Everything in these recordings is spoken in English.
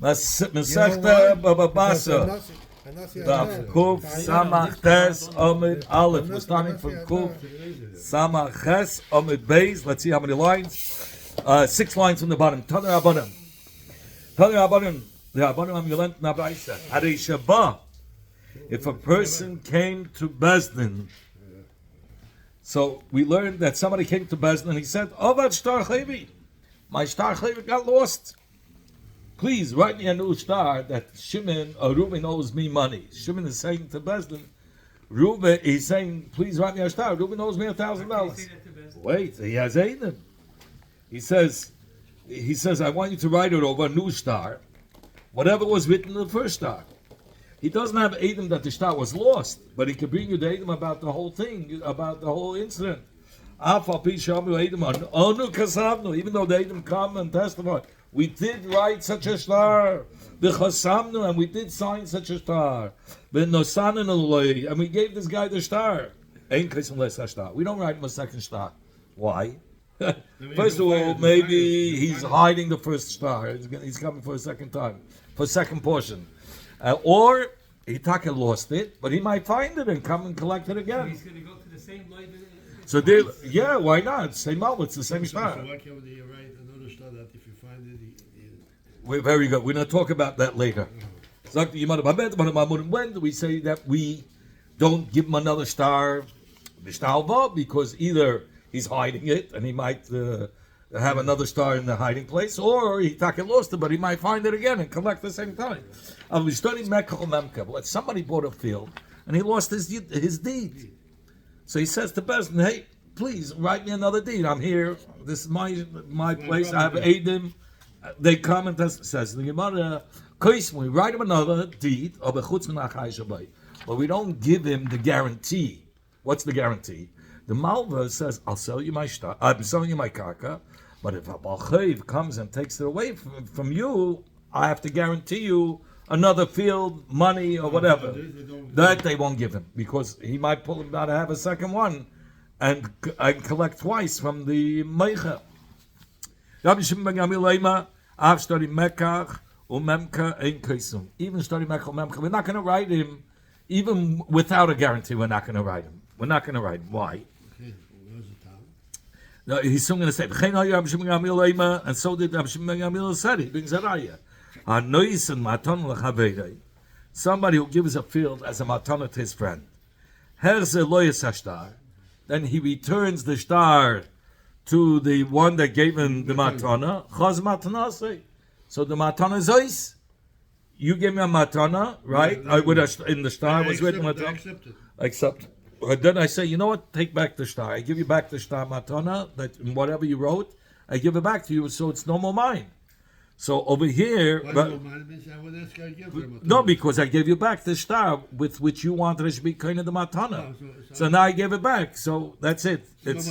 Masechta Bava basra. Daf Kuf Samach Tes Amid Aleph. We're starting from Kuf Samach Ches Amid Beis. Let's see how many lines. 6 lines from the bottom. Tana Rabbanim. The Rabbanim Amulent Nabraisa. Harei Sheba. If a person came to Bezdin, so we learned that somebody came to Bezdin and he said, "Ovad Shtar Chlevi, my Shtar Chlevi got lost. Please write me a new star that Shimon or Reuben owes me money." Shimon is saying to Bezdin, Reuben is saying, "Please write me a star. Reuben owes me $1,000." Wait, he has Adam. He says, "I want you to write it over a new star, whatever was written in the first star." He doesn't have Adam that the star was lost, but he can bring you the Adam about the whole thing, about the whole incident. Even though the Adam come and testify, we did write such a star, and we did sign such a star, and we gave this guy the star. We don't write him a second star. Why? First of all, maybe he's hiding the first star. He's coming for a second time, for a second portion. Or Hitaka lost it, but he might find it and come and collect it again. So he's going to go to the same library. So yeah, why not? Same mal, it's the same star. So why can't you write another star that if you find it, We're very good. We're going to talk about that later. When do we say that we don't give him another star, because either he's hiding it and he might have another star in the hiding place, or he lost it, but he might find it again and collect at the same time. We studied Mekach. Somebody bought a field and he lost his deed. So he says to Bezdin, "Hey, please write me another deed. I'm here. This is my place. I have Adam." They come and says the Gemara, "We write him another deed, but we don't give him the guarantee." What's the guarantee? The Malva says, "I'll sell you my star. I'm selling you my karka, but if a Balchayv comes and takes it away from you, I have to guarantee you another field, money, or whatever." That they won't give him, because he might pull him out to have a second one and collect twice from the Meicha. I've studied Mekach Umemka Ein Kaisum. Even study Mekach Umemka. We're not going to write him, even without a guarantee, we're not going to write him. We're not going to write him. Why? No, he's soon going to say, and so did Rabbi Shimon ben Gamliel said, he brings a raya. Somebody who gives a field as a matana to his friend. Then he returns the star to the one that gave him the matana. So the matana is ice. You gave me a matana, right? In the star was written matana. I accept it. But then I say, you know what? Take back the star. I give you back the star matana, that whatever you wrote, I give it back to you, so it's no more mine. So over here, no, because I gave you back the star with which you wanted to be kind of the matana. So now I gave it back. So that's it. It's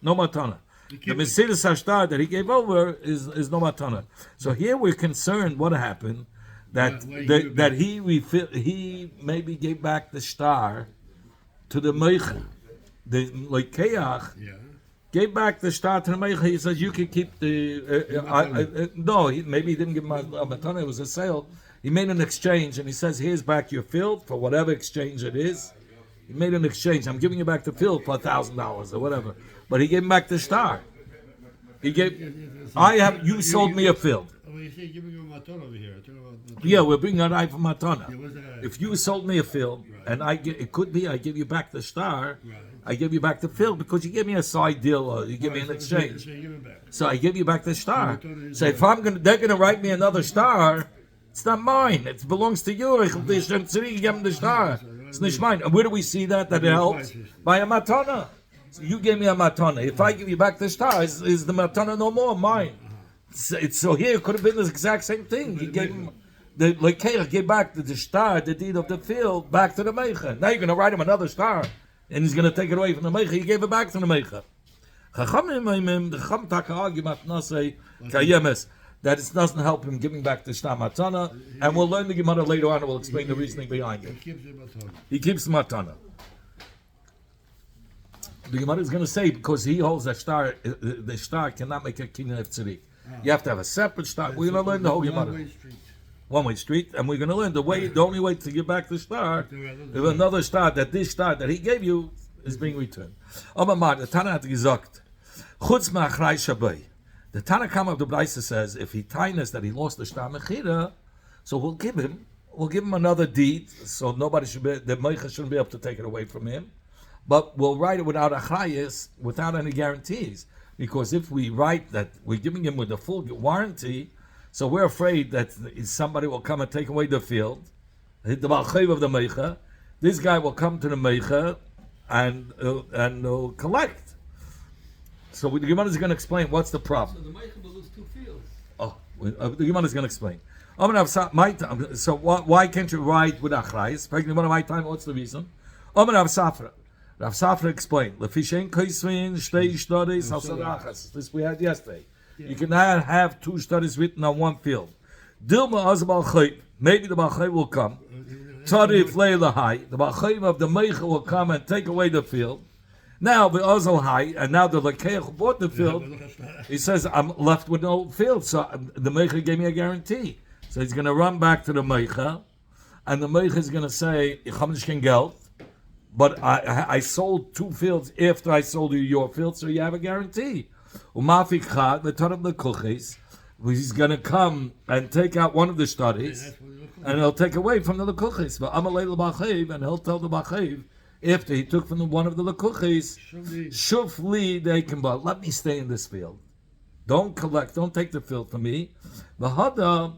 no matana. The Mesilas star that he gave over is no matana. So here we're concerned what happened, that he maybe gave back the star to the Meicha. The Leikeach gave back the star to the Meicha. He says, "You can keep the..." Maybe he didn't give him a matana. It was a sale. He made an exchange, and he says, "Here's back your field for whatever exchange it is." He made an exchange. I'm giving you back the field for $1,000 or whatever. But he gave him back the star. You sold me a field. You say giving him a matana over here. Yeah, we're bringing a knife for matana. If you sold me a field, and it could be I give you back the star, I give you back the field because you gave me a side deal or you give me an exchange. So I give you back the star. So if they're gonna write me another star, it's not mine. It belongs to you. Give them the star. It's not mine. And where do we see that it helps? By a matana. So you gave me a matana. If I give you back the star, is the matana no more mine? So here it could have been the exact same thing. He gave him gave back the star, the deed of the field, back to the Meicha. Now you're going to write him another star, and he's going to take it away from the Meicha. He gave it back to the Meicha. That it doesn't help him giving back the star matana, and we'll learn the Gemara later on, and we'll explain the reasoning behind it. He keeps the matana. The Gemara is going to say, because he holds that star, the star cannot make a kinyan tziri. You have to have a separate star. We're going to learn the whole Gemara. one-way street, and we're going to learn the only way to give back the star is another star, this star that he gave you is being returned. The Tana had gesagt, Chutz ma'achrei shabei. The Tana Kama of the Braisa says, if he tinus that he lost the star mechira, so we'll give him another deed, so the meicha shouldn't be able to take it away from him. But we'll write it without achrayis, without any guarantees. Because if we write that we're giving him with a full warranty, so we're afraid that somebody will come and take away the field, hit the balchayv of the meicha. This guy will come to the meicha and collect. So the Gemara is going to explain what's the problem. So the meicha will lose 2 fields. The Gemara is going to explain. So why can't you write with achrayis? My time. What's the reason? Rav Safra explained. This we had yesterday. You cannot have 2 studies written on one field. Maybe the balchayv will come. Tarif leilahai. The balchayv of the meicha will come and take away the field. Now the ozal high, and now the lakeich who bought the field, he says, I'm left with no field. So the meicha gave me a guarantee. So he's going to run back to the meicha, and the meicha is going to say, ich habe nicht kein Geld, but I sold 2 fields after I sold you your field, so you have a guarantee. Umafikha, the ton of the kuchis, he's going to come and take out one of the studies, and he'll take away from the kuchis. But Amalei l'bachev, and he'll tell the bachev, after he took from one of the lekuchis, shufli they can buy. Let me stay in this field. Don't collect. Don't take the field from me. V'hada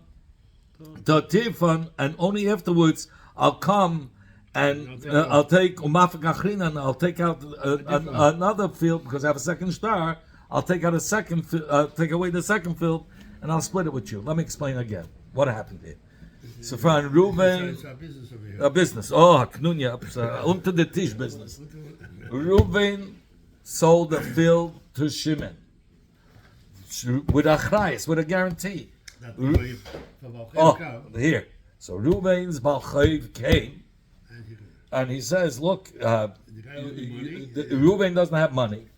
tatifan, and only afterwards I'll come and I'll take umafik achrina, and I'll take out another field because I have a second star. I'll take out take away the second field, and I'll split it with you. Let me explain again what happened here. So from Reuben, a business. Knunya, unter the Tisch business. Reuben sold the field to Shimon with a achrayis, with a guarantee. Here. So Reuben's balchayv came, and he says, "Look, Reuben doesn't have money.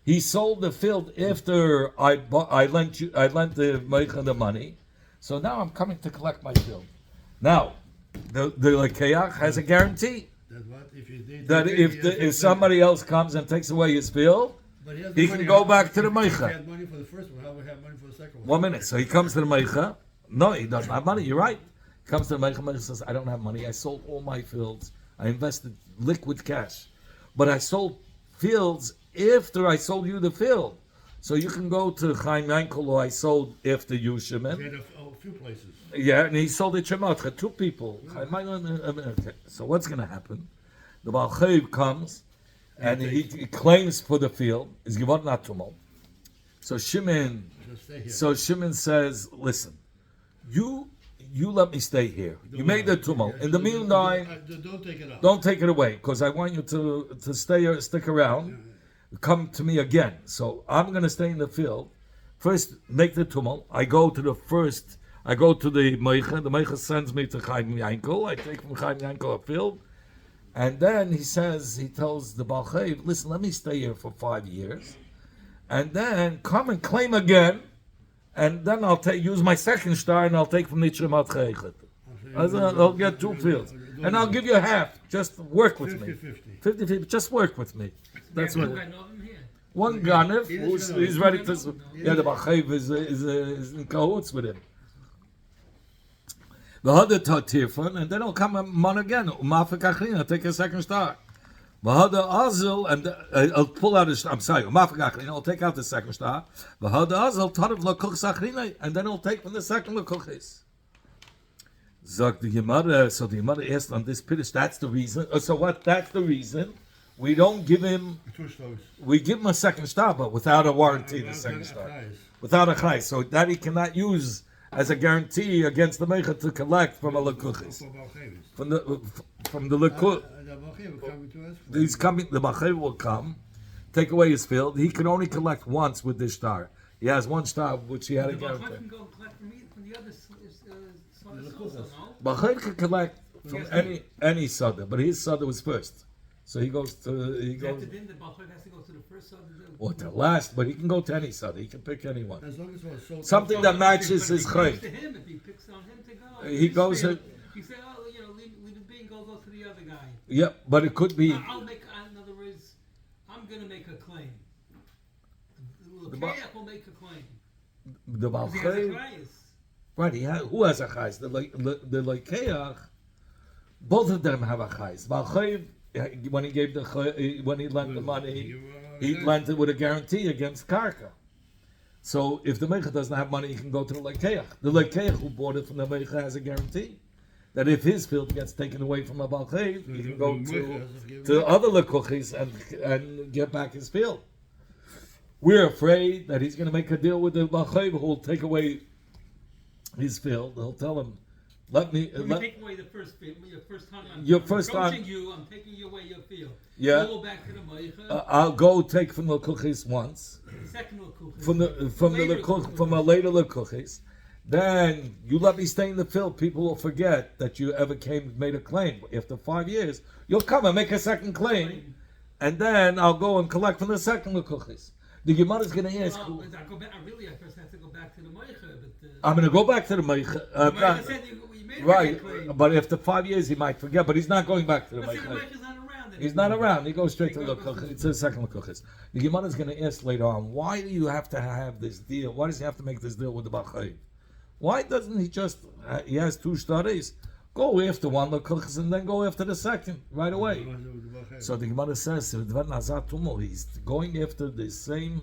He sold the field after I lent the meicha the money. So now I'm coming to collect my field." Now, the Lekeach has a guarantee that if somebody else comes and takes away his field, he can go back to the Meicha. He had money for the first one. How would he have money for the second one? 1 minute. So he comes to the Meicha. No, he doesn't have money. You're right. He comes to the Meicha. Meicha says, I don't have money. I sold all my fields. I invested liquid cash. But I sold fields after I sold you the field. So you can go to Chaim Yankel, who I sold after you, Shimon. He had a few places. Yeah, and he sold it to Shemotcha, 2 people. Okay. So what's going to happen? The Balchayv comes, and he claims for the field. Is given not tumult. So Shimon says, listen, you let me stay here. You made the tumult. In the meantime, don't take it away, because I want you to stick around. Come to me again. So I'm going to stay in the field. First, make the tumult. I go to the Meicha. The Meicha sends me to Chaim Yankel. I take from Chaim Yankel a field. And then he tells the Balchayv, listen, let me stay here for 5 years. And then come and claim again. And then I'll use my second star and I'll take from Nitzremat Cheichet. I'll get 2 fields. And I'll give you half. Just work with me. 50-50. Just work with me. That's what. One Ganev who's ready to. The Balchayv is in cahoots with him. The other Tatifan, and then he'll come a month again. Umafik Achrina, take a second star. The other Azil, and I'll pull out his. I'm sorry, Umafik Achrina, I'll take out the second star. The other Azil, Tarif Lakuchs Achrina, and then he'll take from the second Lakuchis. Zog the Gemara, so the Gemara asked on this Piddush, that's the reason. So what? That's the reason. We don't give him. We give him a second star, but without a warranty, the second star. Without a chai, so that he cannot use as a guarantee against the meicha to collect from a lekuchis. From the lekuch. He's coming. The Balchayv will come, take away his field. He can only collect once with this star. He has 1 star which he had a guarantee. Balchayv can go collect from the other Balchayv can collect from any sada, but his sada was first. So he goes. After then, the Balchai has to go to the first side. Or to last, but he can go to any side. He can pick anyone. As long as it was sold. Something that matches his chayv. To him, if he picks on him to go, He goes. He said, "Oh, leave it be and go to the other guy." Yeah, but it could be. I'll make. In other words, I'm gonna make a claim. The Kayak will make a claim. The Balchai. Right, who has a chayz? The Lekeach. Both of them have a chayz. Balchai, when he lent the money, he lent it with a guarantee against karka. So if the Meicha doesn't have money, he can go to the Lekeach. The Lekeach who bought it from the Meicha has a guarantee that if his field gets taken away from a Balchai, he can go to other Lekuchis and get back his field. We're afraid that he's going to make a deal with the Balchai who will take away his field. They'll tell him, take away the first field. Your first time. I'm taking you away your field. Yeah. You'll go back to the Meicha. I'll go take from the Lekuchis once. The second Lekuchis. From a later Lekuchis. Then you let me stay in the field. People will forget that you ever made a claim. After 5 years, you'll come and make a second claim, and then I'll go and collect from the second Lekuchis. The Gemara is going to ask. I first have to go back to the Meicha. I'm going to go back to the Meicha. Said you made Right, a claim. but after 5 years he might forget. But he's not going back to the Let's say the Meicha. Meicha's not around anymore. He's not around. He goes straight to the Lekuchis. It's the second Lekuchis. The Gemara is going to ask later on, why do you have to have this deal? Why does he have to make this deal with the Balchai? Why doesn't he just? He has two studies. Go after one Lekuchis and then go after the second right away. So the Gemara says he's going after the same.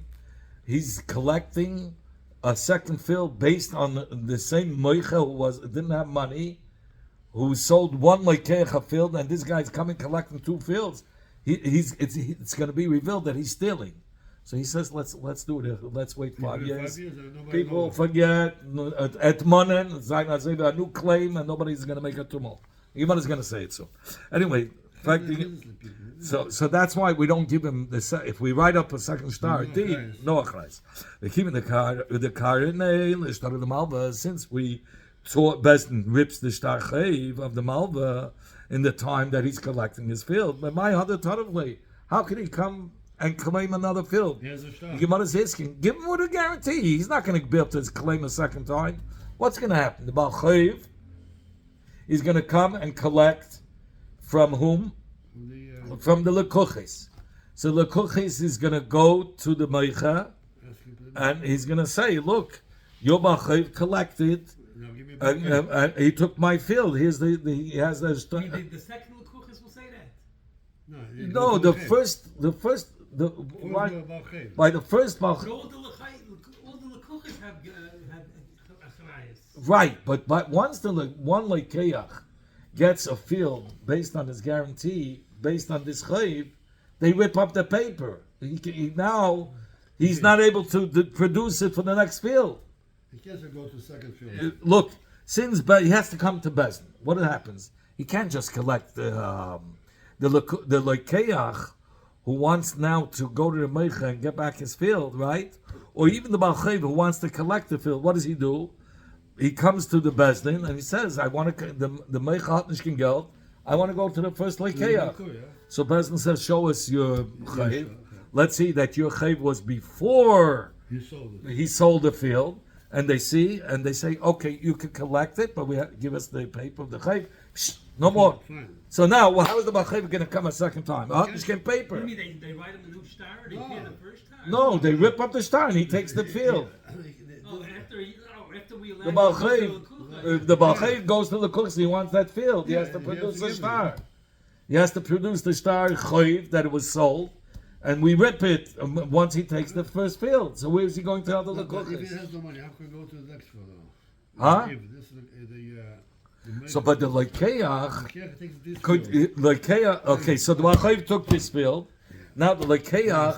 He's collecting a second field based on the same Meicha who didn't have money, who sold one Lekeach a field, and this guy's coming collecting two fields. It's going to be revealed that he's stealing. So he says, let's do it. Let's wait 5 years. People forget at Monen, a new claim, and nobody's going to make a tumult. Even is going to say it so. Anyway. So that's why we don't give him the. If we write up a second star, no achrais. They keep in the car in the star of the Malva. Since we taught Besdin rips the star chayv of the Malva in the time that he's collecting his field. But my other totally, how can he come and claim another field? The Gemara is asking, give him with a guarantee. He's not going to be able to claim a second time. What's going to happen? The Baal Chayv is going to come and collect. From whom? From the Lekuchis. So Lekuchis is going to go to the Meicha and he's going to say, look, your Balchai collected and he took my field. He has the second Lekuchis will say that? No, the first by the first Balchai. All the Lekuchis have achrayas. Right, but once the one Lekeach gets a field based on his guarantee, based on this chayv, they rip up the paper. He's not able to produce it for the next field. He can't go to the second field. Look, since he has to come to Bezdin. What happens? He can't just collect the Lekeach who wants now to go to the Meicha and get back his field, right? Or even the Balchai who wants to collect the field. What does he do? He comes to the Bezdin and he says, "I want to the Meicha hat nicht Geld. I want to go to the first Lekeach." So Bezdin says, "Show us your chayv. Let's see that your chayv was before he sold the field." And they see and they say, "Okay, you can collect it, but give us the paper of the chayv. No more." So now, how is the Balchai going to come a second time? Just get paper. You mean they write him a new star? Or they pay the first time? No, they rip up the star and he takes the field. The Balchai goes to the cooks. He wants that field. He has to produce the star. He has to produce the star chayv that it was sold, and we rip it once he takes the first field. So where is he going to tell the cooks? If he has no money, how can he go to the next field? Huh? So, but the Lekeach could Lekeach. Okay, so the Balchai took this field. Now the Lekeach,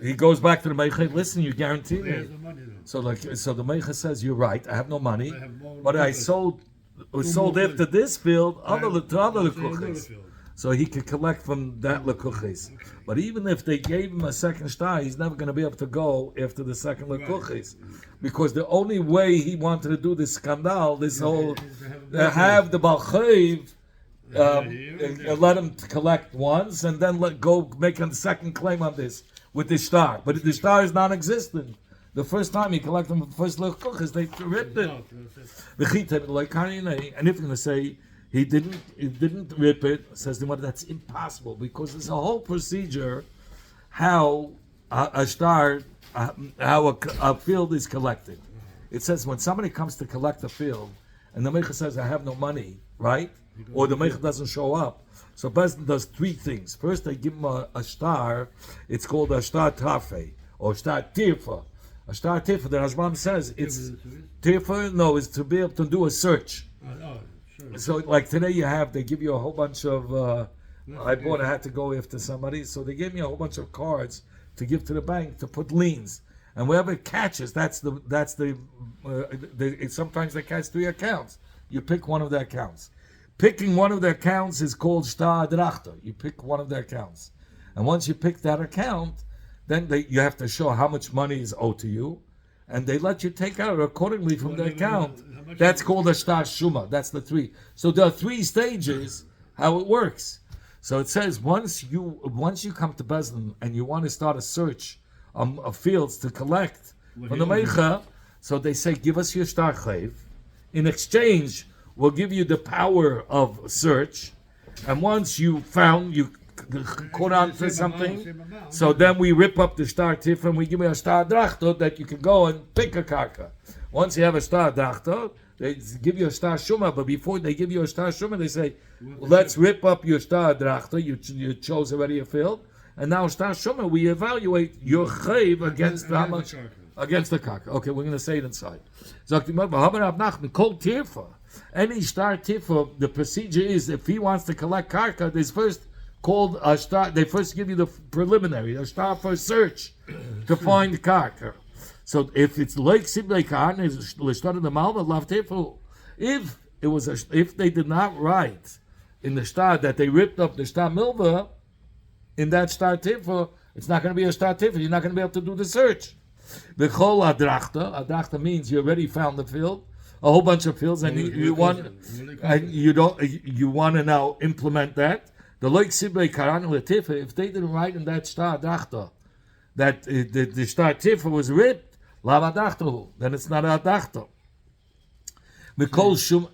he goes back to the Meicha. Listen, you guarantee me. So the Meicha says, "You're right. I have no money, but I sold after this field to other lekuchis, so he could collect from that lekuchis. But even if they gave him a second star, he's never going to be able to go after the second lekuchis, because the only way he wanted to do this scandal, this whole have the Balchai let him collect once, and then go make a second claim on this with the star. But the star is non-existent. The first time he collected them, the first little cookers, they ripped it. And if you're going to say he didn't rip it, says the mother, that's impossible, because there's a whole procedure how a field is collected. It says when somebody comes to collect a field, and the Meicha says, I have no money, right? Or the Meicha doesn't show up. So Bezdin does three things. First, they give him a star. It's called a star tafe, or star tirfa. A star tirfa, the Rashbam says, it's tirfa, no, is to be able to do a search. Sure. So like today they give you a whole bunch of, I had to go after somebody, so they gave me a whole bunch of cards to give to the bank to put liens. And wherever it catches, sometimes they catch 3 accounts. You pick one of the accounts. Picking one of the accounts is called shtar drachta. You pick one of the accounts. And once you pick that account, then you have to show how much money is owed to you. And they let you take out accordingly from the account. That's called a shtar shuma. That's the 3. So there are 3 stages how it works. So it says once you come to Bezdin and you want to start a search of fields to collect from the Meicha, so they say, give us your star chayv. In exchange, we'll give you the power of search. And once you caught on for something, so then we rip up the star tif and we give you a star drachta that you can go and pick a karka. Once you have a star drachta, they give you a star shuma, but before they give you a star shuma, they say, let's rip up your star drachta. You chose already a field. And now star shuma, we evaluate your chayv against the karka. Okay, we're going to say it inside. Any star tirfa, the procedure is if he wants to collect karka, there's first called a star. They first give you the preliminary, a star for search to find karka. So if it's like siblei kahan, it's started the malva lav tirfu. If they did not write in the star that they ripped up the star milva, in that star tirfa, it's not going to be a star tirfa. You're not going to be able to do the search. The chol adrachta means you already found the field, a whole bunch of fields, and you want to now implement that. The loik siblei karan letifa, if they didn't write in that star adrachta that the star tirfa was ripped, lav adachtahu, then it's not adachta. Mikol shum.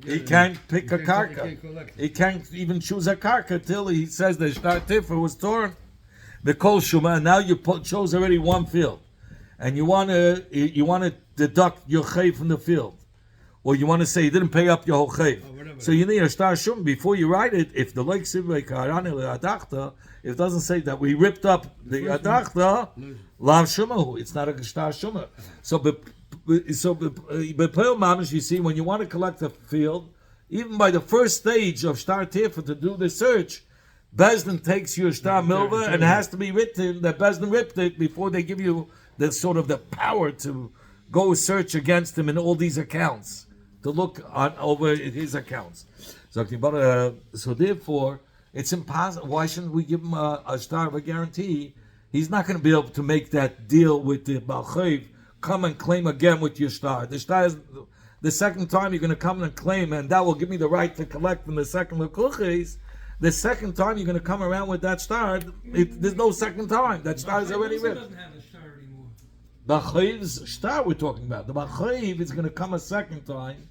He can't pick a karka. He can't even choose a karka till he says the star tirfa was torn. The kol shuma. Now you chose already one field, and you want to deduct your chayv from the field, or you want to say you didn't pay up your whole chayv. So you need a star shuma before you write it. If the like sivei karani adachta, if it doesn't say that we ripped up the adachta, lav shumahu. It's not a star shuma. So b'peil mamish, you see, when you want to collect a field, even by the first stage of star tirfa to do the search, Bezdin takes your star milva and it has to be written that Bezdin ripped it before they give you the sort of the power to go search against him in all these accounts, to look over his accounts. So therefore, it's impossible. Why shouldn't we give him a star of a guarantee? He's not going to be able to make that deal with the Balchayv. Come and claim again with your star. The star is the second time you're going to come and claim, and that will give me the right to collect from the second lekuches. The second time you're going to come around with that star, there's no second time. That star is already ripped. Doesn't have a star anymore. The Chayv's star we're talking about. The Chayv is going to come a second time,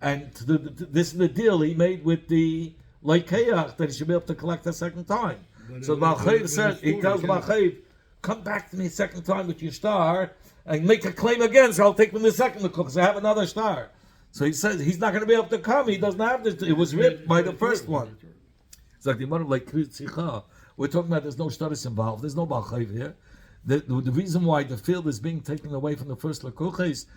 and this is the deal he made with the Leikeach that he should be able to collect a second time. So the Chayv says, he tells the Chayv, come back to me a second time with your star and make a claim again, so I'll take from the second because I have another star. So he says he's not going to be able to come. He doesn't have this. It was ripped by the first one. It's like the amount of we're talking about there's no status involved. There's no balchayv here. The reason why the field is being taken away from the first lekuches,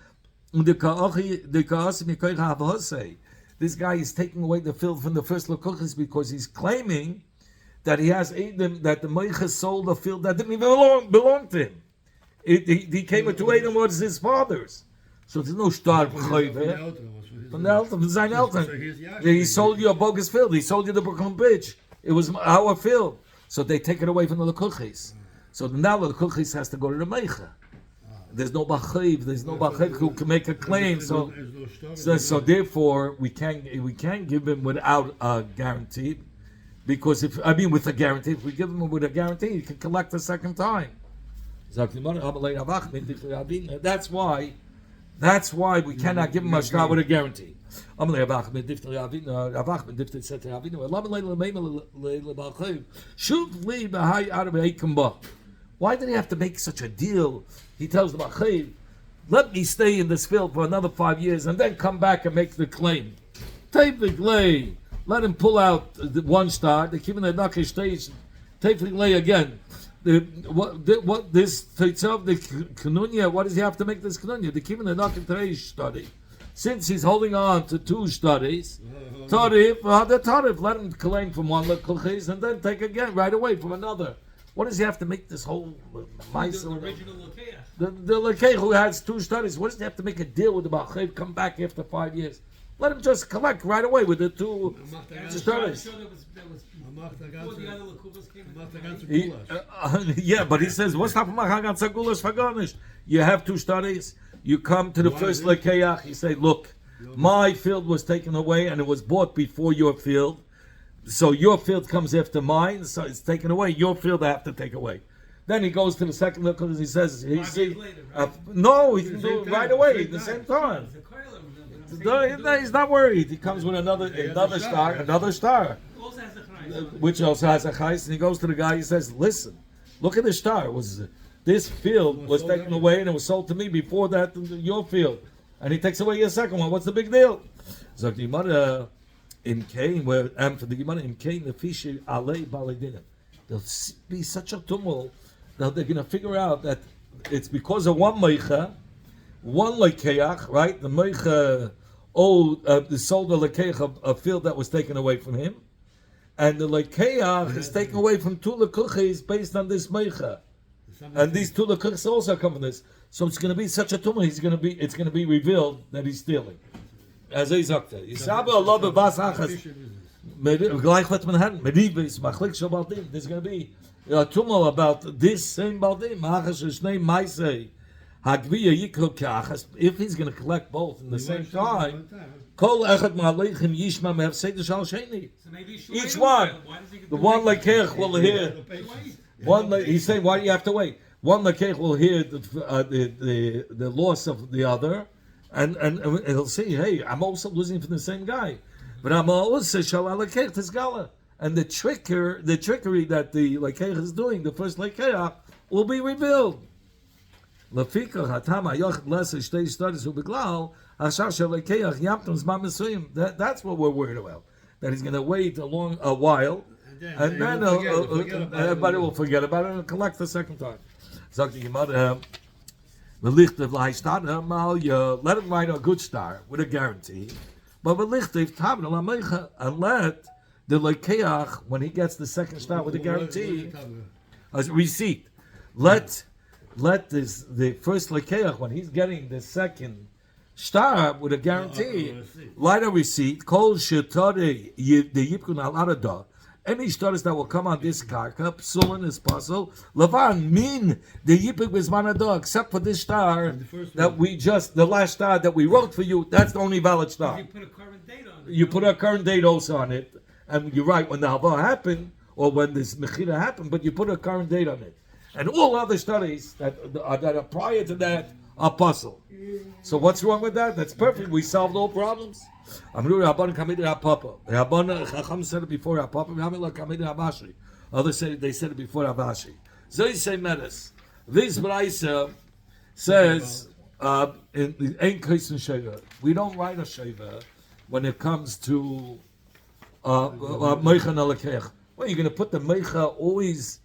this guy is taking away the field from the first lekuches because he's claiming that he has Edom, that the Meicha sold a field that didn't even belong to him. He came to Edom was his father's. So there's no star chayv here. From the Elton, from Zayn Elton. He sold you a bogus field. He sold you the Brooklyn Bridge. It was our field. So they take it away from the lekuches. So now the lekuches has to go to the Meicha. there's no bachiv who can make a claim. So therefore we can't give him without a guarantee, because with a guarantee, if we give him with a guarantee, he can collect the second time. That's why we cannot give him a shtar with a guarantee. Why did he have to make such a deal? He tells the Bachiv, let me stay in this field for another 5 years and then come back and make the claim. Tefik lay, let him pull out the one star, they keep in the Nakish stage, Tefik lay again. What this Teitzav, the Kanunya, what does he have to make this Kanunya? They keep in the Nakish study. Since he's holding on to 2 studies, Tarif, let him claim from one Lekulchis and then take again right away from another. What does he have to make this whole mice? The original Lekeach. The Lekeach who has 2 studies, what does he have to make a deal with the Bachiv, come back after 5 years? Let him just collect right away with the 2 studies. Yeah, but he says, what's happening? You have 2 studies, you come to the first Lekeach, you say, look, my field was taken away and it was bought before your field. So your field comes after mine, so it's taken away. Your field I have to take away. Then he goes to the second look and he says, no, he can do it right away at the same time. He's not worried. He comes with another star, which also has a chais, and he goes to the guy. He says, listen, look at the star. This field was taken away and it was sold to me before that your field, and he takes away your second one. What's the big deal? So the Gemara in Cain, where for the Gemara in Cain, the fish alei baledina. There'll be such a tumult that they're going to figure out that it's because of one meicha, one lekeach, right? The meicha sold the lekeach of a field that was taken away from him, and the lekeach is taken away from 2 lekuchis based on this meicha, and these 2 lekuchis also come from this. So it's going to be such a tumult. It's going to be revealed that he's stealing. As he sagt, there's going to be a tumult about this same baldim. If he's going to collect both in the same time, each one, the one lekech will hear. He's saying, why do you have to wait? One lekech will hear the loss of the other. And he'll say, hey, I'm also losing from the same guy. But I'm also shalal this gala. And the trickery that the lekeach is doing, the first lekeach, will be revealed. That's what we're worried about. That he's going to wait a while, and then everybody will forget about it and collect the second time. Let him write a good star with a guarantee. But and let the lekeach, when he gets the second star with a guarantee, a receipt. Let the first lekeach, when he's getting the second star with a guarantee, write a receipt. Kol shetare the yipkun al arada. Any stars that will come on this karka, psulin is puzzle. Lavan min the yipik bizmanado, except for this star the last star that we wrote for you. That's the only valid star. You put a current date on it. You put a current date also on it, and you're right when the hava happened or when this mechira happened, but you put a current date on it. And all other studies that are prior to that are puzzle. So what's wrong with that? That's perfect. We solved all problems. Chacham said it before Rapapa. Others say they said it before Avashi. Zoy say Medes. This Braisa says in Ein Kaisen Sheva. We don't write a Sheva when it comes to Meicha Nalekech. Well, you're going to put the Meicha always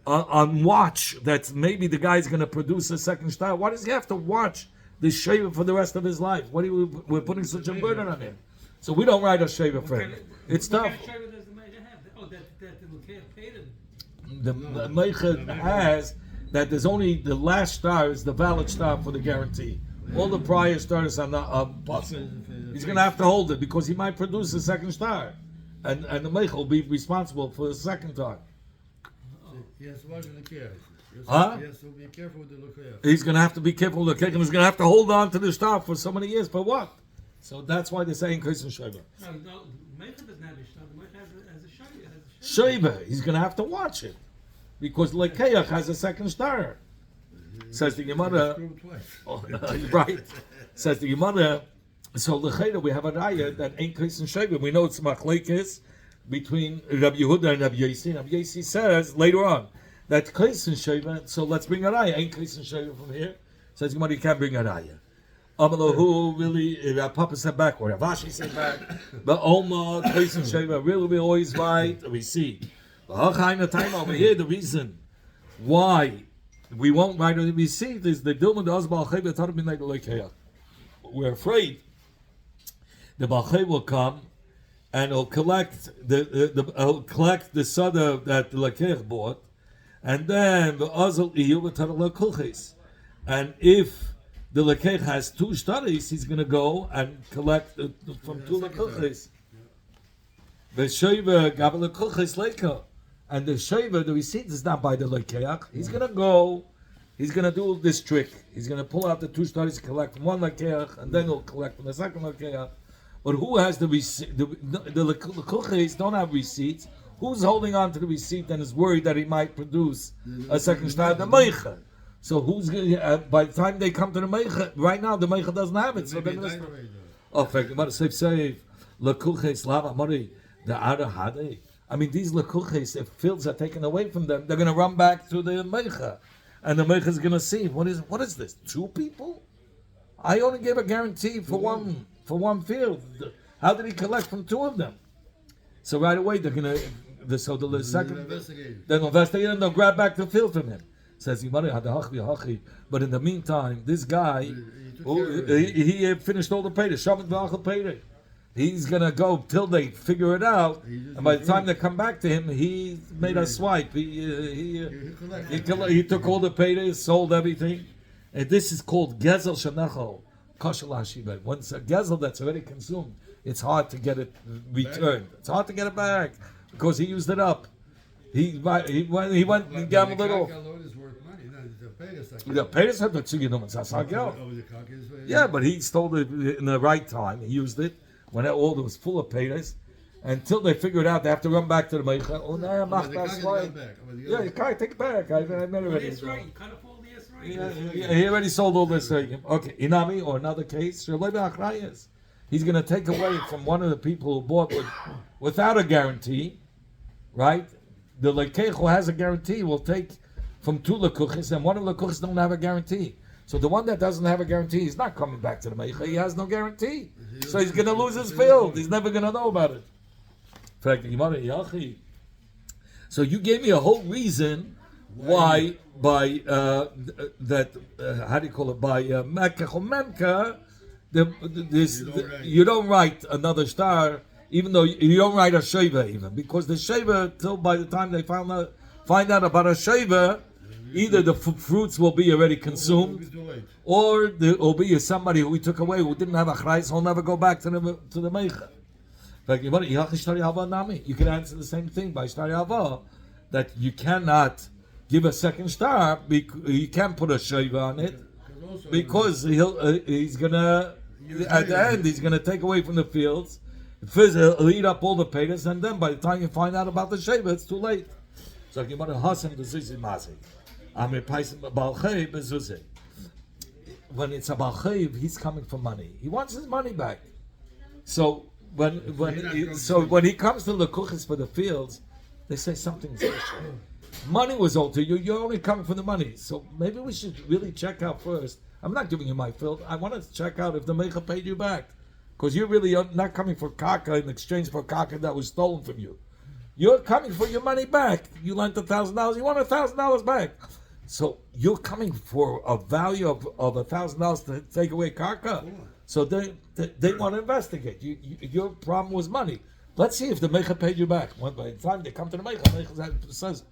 on watch. That maybe the guy's going to produce a second star. Why does he have to watch the shaver for the rest of his life? We're putting such a burden on him. So we don't write a shaver for him. It's tough. What kind of shaver does the Mecha have? Oh, that the Lekeach paid him. The Mecha has that there's only the last star is the valid star for the guarantee. All the prior stars are not possible. He's going to have to hold it because he might produce a second star. And the Mecha will be responsible for the second time. Yes, what is the care? Huh? Yes, so be careful with the look. He's going to have to be careful with the cake, and he's going to have to hold on to the star for so many years. For what? So that's why they say increase in Sheva. No, Meicha doesn't have a shtar. The Meicha has a Sheva. Sheva, he's going to have to watch it. Because Lekeach has a second star. Says the Gemara. Oh, right. Says the Gemara. So Lecheda, we have a raya that increase in Sheva. We know it's machlekes between Rabbi Yehuda and Rabbi Yossi. Rabbi Yossi says later on that increase in Sheva. So let's bring a raya. Increase in Sheva from here. Says Gemara, you can't bring a raya. Amalahu really, Papa said backward. Avashi said back. But Oma, increase in Sheva. Really, we always right. We see. Over here, the reason why we won't write a receipt is the Dilma does Balchay. We're afraid the Balchay will come and he'll collect the soda that the Lekech bought, and then the Azal Iyu Kuchis. And if the Lekech has two studies, he's going to go and collect from two Kuchis. The Sheva Gabal Kuchis Leka. And the Sheva, the receipt is not by the Lekeach. He's going to go, he's going to do this trick. He's going to pull out the two studies, collect from one Lekeach, and then he'll collect from the second Lekeach. But who has the receipt? The Lekuchis don't have receipts. Who's holding on to the receipt and is worried that he might produce a second star? The Meicha. So who's going to, by the time they come to the Meicha, right now the Meicha doesn't have it. So they're going to, oh, save, Lekuchis, Lava, Mari, the Ada Hade. I mean, these lekuches, if fields are taken away from them, they're going to run back to the Meicha. And the Meicha is going to see, what is this? Two people? I only gave a guarantee for one field. How did he collect from two of them? So right away, they're going to, so the second, they'll investigate and they'll grab back the field from him. Says, but in the meantime, this guy, he finished all the payday. He's going to go till they figure it out, and by the time they come back to him, he made a swipe. He took all the paydays, sold everything. And this is called Gezel Shanechel, Kashal HaShiva. Once a Gezel that's already consumed, it's hard to get it returned. It's hard to get it back, because he used it up. He went and gambled it off. The paydays have to tzugidum. Yeah, but he stole it in the right time. He used it when all was full of paydays, until they figure it out, they have to run back to the Meicha. Oh, no, yeah, you can't take it back. I never read it. Right. You can't afford the right. Yeah, he already sold all this. Okay, Inami, or another case, he's going to take away from one of the people who bought without a guarantee, right? The Lekech who has a guarantee will take from two Lekuchis, and one of the Lekuchis don't have a guarantee. So the one that doesn't have a guarantee, he's not coming back to the Meicha. He has no guarantee. So he's going to lose his field. He's never going to know about it. So you gave me a whole reason why by that how do you call it, by Mekach or Memka, you don't write another star, even though you don't write a Sheva even, because the Sheva, till by the time they find out about a Sheva, either the fruits will be already consumed, or there will be somebody who we took away who didn't have a chrais, he'll never go back to the Meicha. You can answer the same thing by Shtari Hava, that you cannot give a second star, you can't put a Sheva on it, because he's gonna, at the end, he's gonna take away from the fields, first he'll eat up all the paytas, and then by the time you find out about the Sheva, it's too late. So when it's a balchev, he's coming for money. He wants his money back. So when he comes to lekuchis for the fields, they say something special. Money was owed to you. You're only coming for the money. So maybe we should really check out first. I'm not giving you my field. I want to check out if the Meicha paid you back, because you're really not coming for kaka in exchange for kaka that was stolen from you. You're coming for your money back. You lent $1,000. You want $1,000 back. So you're coming for a value of $1,000 to take away karka. So they want to investigate. Your problem was money. Let's see if the Meicha paid you back. By the time they come to the Meicha says,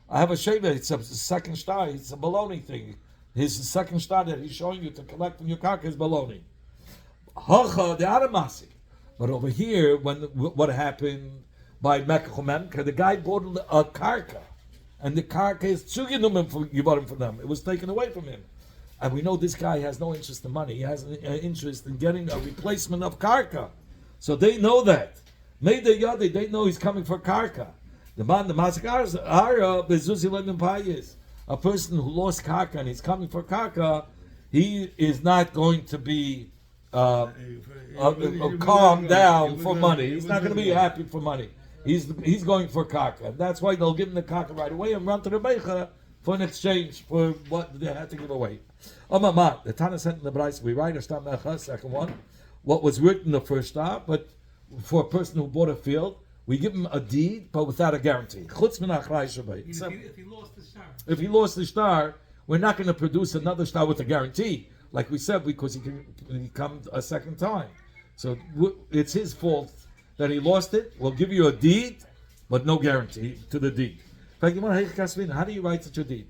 I have a sheva, it's a second star, it's a baloney thing. His second star that he's showing you to collect from your karka is baloney. Hacha the Aramasi. But over here, what happened by Mekach Memka, the guy bought a karka. and the karka is zugenommen for Yivarim for them. It was taken away from him. And we know this guy has no interest in money. He has an interest in getting a replacement of karka. So they know that. Made the yadi, they know he's coming for karka. The massacres are bezuzi lemon payis. A person who lost karka and he's coming for karka, he is not going to be calmed down for money. He's not going to be happy for money. He's going for karka. That's why they'll give him the karka right away and run to the beicha for an exchange for what they had to give away. The Tana sent in the Bryce, we write a star mecha, second one, what was written the first star, but for a person who bought a field, we give him a deed, but without a guarantee. If he lost the star. If he lost the star, we're not going to produce another star with a guarantee, like we said, because he can come a second time. So it's his fault that he lost it. We'll give you a deed, but no guarantee to the deed. How do you write such a deed?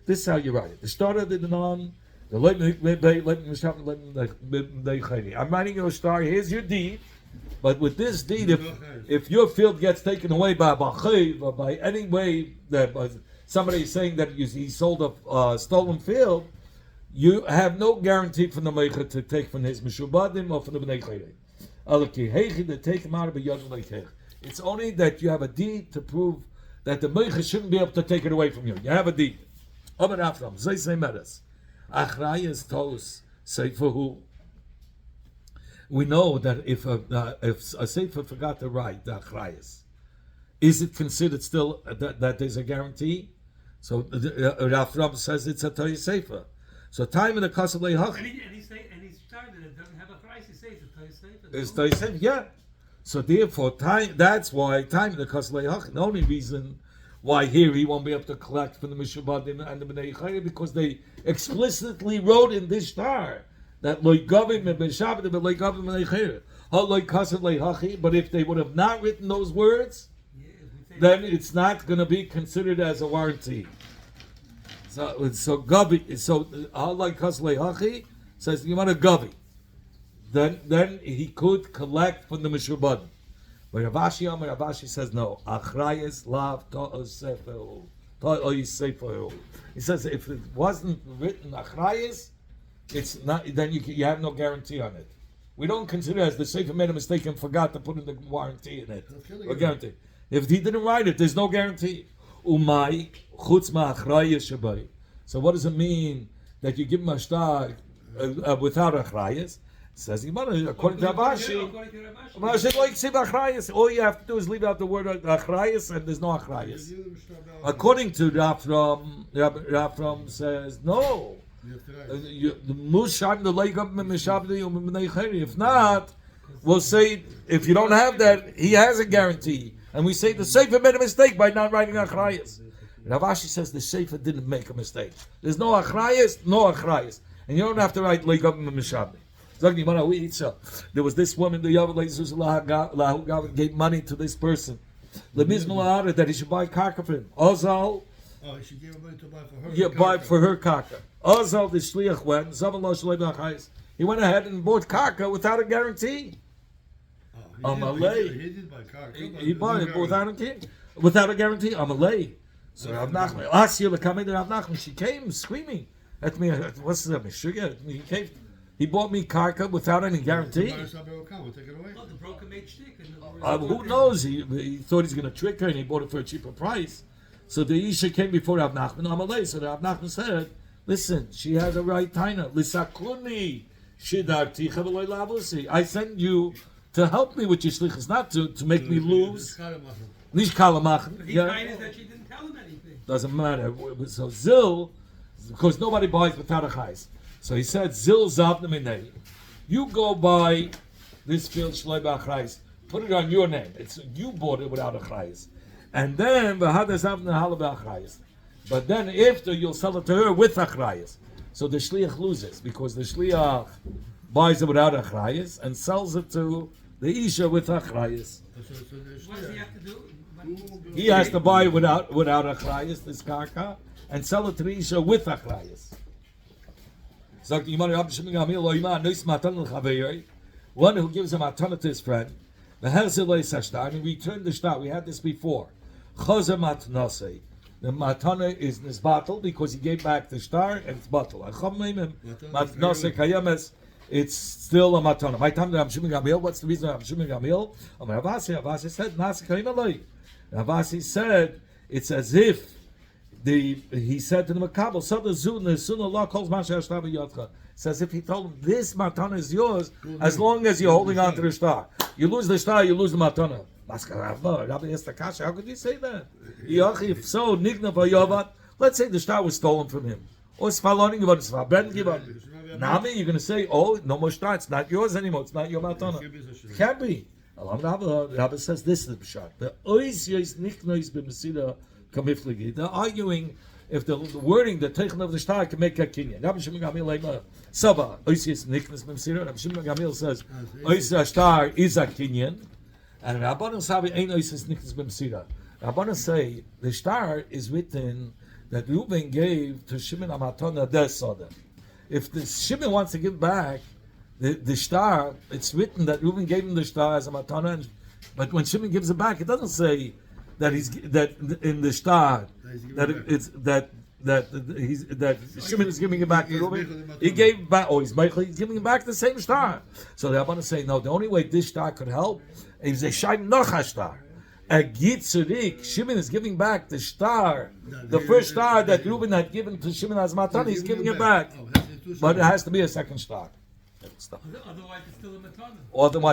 This is how you write it. The starter did the non. I'm writing you a star. Here's your deed. But with this deed, if your field gets taken away by a bachiv or by any way that somebody is saying that he sold a stolen field, you have no guarantee from the meicher to take from his mishubadim or from the bnei chayei. To take him out of a yad meicher. It's only that you have a deed to prove that the meicher shouldn't be able to take it away from you. You have a deed. We know that if a sefer forgot to write the achrayas, is it considered still that there's a guarantee? So Rav Ram says it's a Torah sefer. So time in the Kasav Leihach. And he started it doesn't have a price. He says it's Torah sefer. It's Torah sefer, yeah. So therefore, time. That's why time in the Kasav Leihach. The only reason why here he won't be able to collect from the Mishubadim and the Bnei Chayei, because they explicitly wrote in this star that loy gavim and ben Shabbat but loy gavim and leicher loy kasav leihachi. But if they would have not written those words, then it's not going to be considered as a warranty. So gavi. So loy kasav leihachi says you want a gavi. Then he could collect from the mishubad. But Ravashi says no. Achrayes lav ta'osefeu ta'osefeu. He says if it wasn't written achrayes, it's not. Then you have no guarantee on it. We don't consider as the sefer made a mistake and forgot to put in the warranty in it. Or guarantee. If he didn't write it, there's no guarantee. Umay chutz ma'achrayes shabai. So what does it mean that you give him a star without achrayes? Says according to Ravashi, all you have to do is leave out the word achrayes, and there's no achrayes. According to Rafram says no. If not, we'll say if you don't have that, he has a guarantee, and we say the sefer made a mistake by not writing achrayes. Ravashi says the sefer didn't make a mistake. There's no achrayes, and you don't have to write leigam mishabdi. There was this woman, the Yavad who gave money to this person. That he should buy karka for him. Ozal. Oh, she gave money to buy for her. Yeah, buy for her karka. Ozal the shliach went. He went ahead and bought karka without a guarantee. He did buy karka. He bought it without a guarantee. Amalei. So Rav Nachman, last year, Rav Nachman, she came screaming at me. What's the sugar? He bought me karka without any guarantee. The broker made shtick. Who knows? He thought he's going to trick her, and he bought it for a cheaper price. So the Isha came before Rav Nachman Amalei. So Rav Nachman said, "Listen, she has a right taina. Lisakuni shidarti chavaloi lavusi. I sent you to help me with your shlichus, not to make me lose." Nish kalamach. He is that she didn't tell him anything. Doesn't matter. So Zil, because nobody buys without a chayes. So he said, Zil Zavna Minei. You go buy this field Shloi B'Achrayis. Put it on your name. You bought it without a Achrayis. And then V'Hada Zavna Hala B'Achrayis. But then after you'll sell it to her with Achrayis. So the Shliach loses because the Shliach buys it without Achrayis and sells it to the Isha with Achrayis. What does he have to do? He has to buy it without Achrayis, this karka, and sell it to the Isha with Achrayis. One who gives a matana to his friend, and he returned the shtar. We had this before. Chozer matnasei. The matana is nisbatel because he gave back the star and it's batel. Matnasei kayemes. It's still a matana. My time Rav Shimon Gamliel. What's the reason Rav Shimon Gamliel? Avasi said Nasi kayemalei. Avasi said it's as if he said to the Makabel, Sada Zun, soon Allah calls Masha Ashtava Yotcha. It's as if he told him, this matana is yours as long as you're holding on to the star. You lose the star, you lose the matana. Rabbi asked the Kasha, how could you say that? If so, let's say the star was stolen from him. Or Spaloning about it. Nami, you're going to say, oh, no more star, it's not yours anymore, it's not your matana. It can't be. Rabbi says this is the Pshat. The ois yois nicht nois b'mesida kamifligi. They're arguing if the wording, the teichen of the star can make a kinyan. Rabbi Shimon Gamliel like Saba ois yois nicht nois b'mesida. Rabbi Shimon Gamliel says ois star is a kinyan, and Rabbanan Sabi ain't ois yois nicht nois b'mesida. Rabbanan say the star is written that Reuben gave to Shimon Amatona des Soda. If the Shimon wants to give back the star, it's written that Reuben gave him the star as a matana, but when Shimon gives it back, it doesn't say that in the star that Shimon is giving it back to Reuben. He gave back, he's giving him back the same star. So they're going to say, no, the only way this star could help is a shaim nocha star. A gitzurik, Shimon is giving back the star, the first star that Reuben had given to Shimon as matana. He's giving it back, but it has to be a second star. Otherwise, it's still a matana. Otherwise.